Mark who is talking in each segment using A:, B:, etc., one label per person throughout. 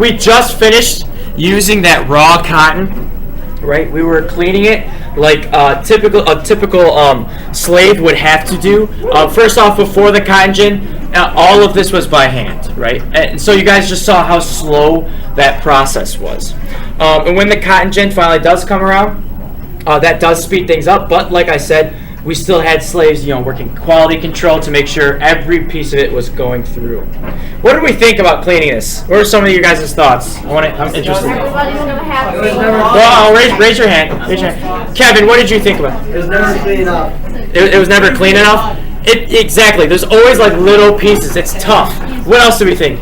A: we just finished using that raw cotton. Right, we were cleaning it like a typical slave would have to do. First off, before the cotton gin, all of this was by hand, right? And so you guys just saw how slow that process was. And when the cotton gin finally does come around, that does speed things up. But like I said, we still had slaves, working quality control to make sure every piece of it was going through. What did we think about cleaning this? What are some of you guys' thoughts? I'm interested.
B: Everybody's gonna have to.
A: Well, raise your hand. Raise your hand. Kevin, what did you think about it?
C: It was never clean enough.
A: It was never clean enough? Exactly. There's always like little pieces. It's tough. What else do we think?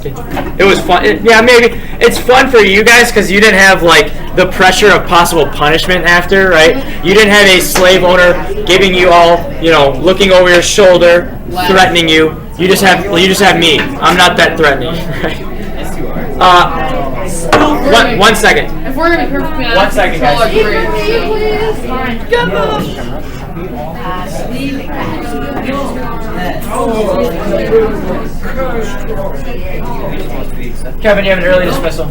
A: It was fun. Maybe it's fun for you guys because you didn't have like the pressure of possible punishment after, right? You didn't have a slave owner giving you all, looking over your shoulder, threatening you. You just have me. I'm not that threatening. Right? One second.
D: If we're gonna be perfectly honest,
A: 1 second, guys. Kevin, you have an early dismissal.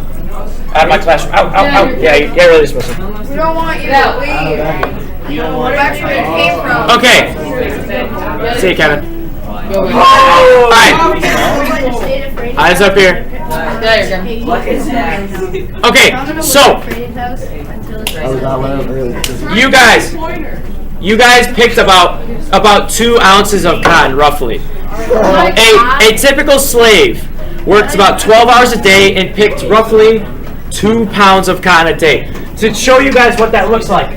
A: Out of my classroom. Out. Yeah, early dismissal.
B: We don't want you to leave.
C: You don't want
B: That's where you came from.
A: Okay. See you, Kevin. All right. Eyes up here. Okay, so you guys picked about 2 ounces of cotton, roughly. A typical slave works about 12 hours a day and picked roughly 2 pounds of cotton a day. To show you guys what that looks like,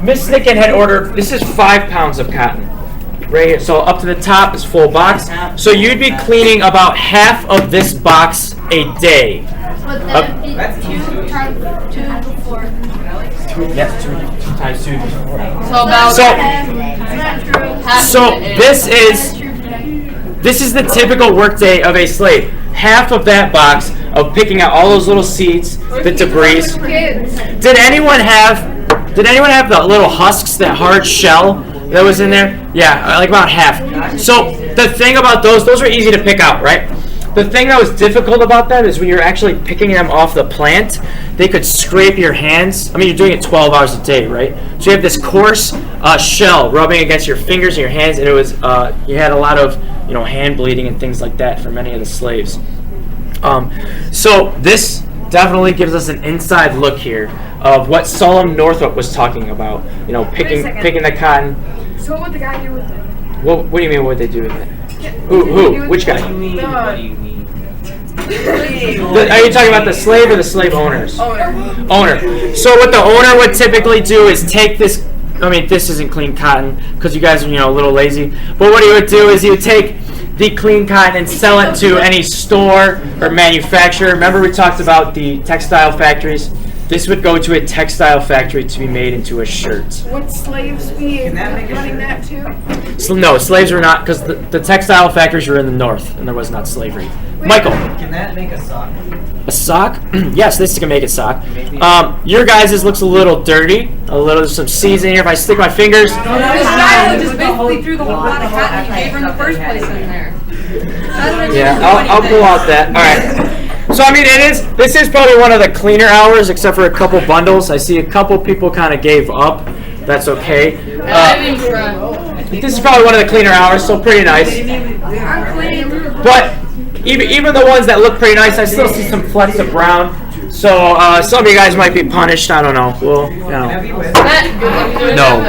A: Miss Nicken had ordered, this is 5 pounds of cotton. Right here, so up to the top is full box. So you'd be cleaning about half of this box a day.
B: But that would be 2 times 2 before.
A: Yes, 2 times 2 before.
D: So about
A: So this is the typical workday of a slave. Half of that box of picking out all those little seeds, the debris. Did anyone have the little husks, that hard shell that was in there? Yeah, like about half. So the thing about those are easy to pick out, right? The thing that was difficult about that is when you're actually picking them off the plant, they could scrape your hands. I mean, you're doing it 12 hours a day, right? So you have this coarse shell rubbing against your fingers and your hands, and it was you had a lot of hand bleeding and things like that for many of the slaves. So this definitely gives us an inside look here of what Solomon Northup was talking about. Picking the cotton.
B: So what would the guy do with it?
A: What do you mean? What would they do with it? Who? Which guy?
C: What do you mean?
A: Are you talking about the slave or the slave owners? Owner. So what the owner would typically do is take this. I mean, this isn't clean cotton because you guys are a little lazy. But what he would do is he would take the clean cotton and sell it to any store or manufacturer. Remember we talked about the textile factories? This would go to a textile factory to be made into a shirt.
B: Would slaves be running that too?
A: So, no, slaves were not, because the textile factories were in the north, and there was not slavery. Michael.
C: Can that make a sock?
A: A sock? Yes, this can make a sock. Your guys' looks a little dirty. There's some seeds in here. If I stick my fingers.
D: This guy just basically threw the whole lot of cotton he gave her in the first place in there.
A: Yeah, I'll pull out that. All right. So I mean, this is probably one of the cleaner hours, except for a couple bundles. I see a couple people kind of gave up. That's okay. This is probably one of the cleaner hours, so pretty nice. But even the ones that look pretty nice, I still see some flecks of brown. So some of you guys might be punished. I don't know. Well,
C: Can I be with?
A: No.